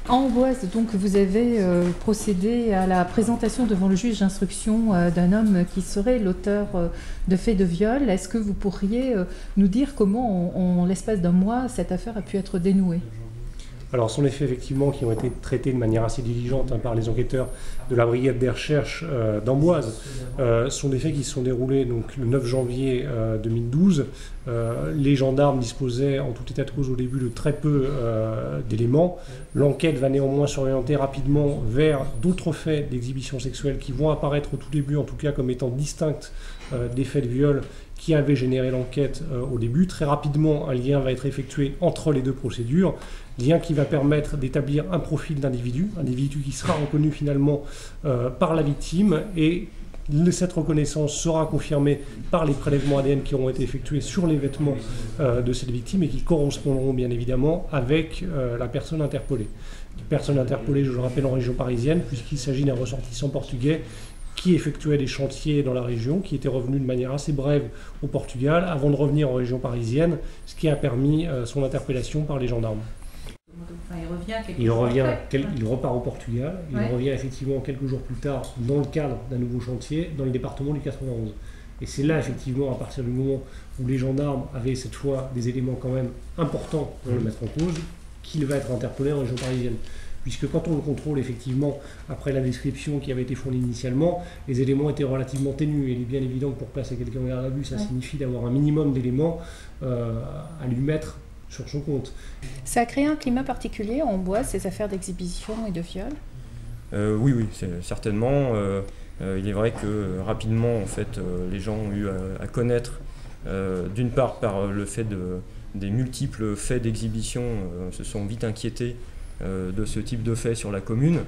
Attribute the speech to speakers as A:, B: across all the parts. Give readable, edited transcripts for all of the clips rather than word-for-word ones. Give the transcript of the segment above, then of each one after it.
A: À Amboise, donc, vous avez procédé à la présentation devant le juge d'instruction d'un homme qui serait l'auteur de faits de viol. Est-ce que vous pourriez nous dire comment, en l'espace d'un mois, cette affaire a pu être dénouée ?
B: Alors, ce sont des faits effectivement qui ont été traités de manière assez diligente par les enquêteurs de la brigade des recherches d'Amboise. Ce sont des faits qui se sont déroulés donc, le 9 janvier 2012. Les gendarmes disposaient en tout état de cause au début de très peu d'éléments. L'enquête va néanmoins s'orienter rapidement vers d'autres faits d'exhibition sexuelle qui vont apparaître au tout début, en tout cas comme étant distincts des faits de viol qui avaient généré l'enquête au début. Très rapidement, un lien va être effectué entre les deux procédures, lien qui va permettre d'établir un profil d'individu, individu qui sera reconnu finalement par la victime, et cette reconnaissance sera confirmée par les prélèvements ADN qui auront été effectués sur les vêtements de cette victime et qui correspondront bien évidemment avec la personne interpellée. Personne interpellée, je le rappelle, en région parisienne, puisqu'il s'agit d'un ressortissant portugais qui effectuait des chantiers dans la région, qui était revenu de manière assez brève au Portugal avant de revenir en région parisienne, ce qui a permis son interpellation par les gendarmes.
A: Enfin,
B: il repart au Portugal, il revient effectivement quelques jours plus tard dans le cadre d'un nouveau chantier dans le département du 91. Et c'est là effectivement, à partir du moment où les gendarmes avaient cette fois des éléments quand même importants pour le mettre en cause, qu'il va être interpellé en région parisienne. Puisque quand on le contrôle effectivement, après la description qui avait été fournie initialement, les éléments étaient relativement ténus. Et il est bien évident que pour placer quelqu'un en garde à vue, ça signifie d'avoir un minimum d'éléments à lui mettre sur son compte.
A: Ça a créé un climat particulier en Amboise, ces affaires d'exhibition et de viol ?
C: Oui, certainement. Il est vrai que rapidement, en fait, les gens ont eu à connaître, d'une part par le fait des multiples faits d'exhibition, se sont vite inquiétés de ce type de faits sur la commune,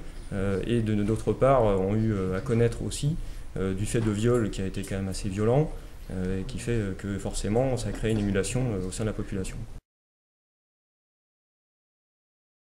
C: et d'autre part ont eu à connaître aussi du fait de viol qui a été quand même assez violent, et qui fait que forcément ça crée une émulation au sein de la population.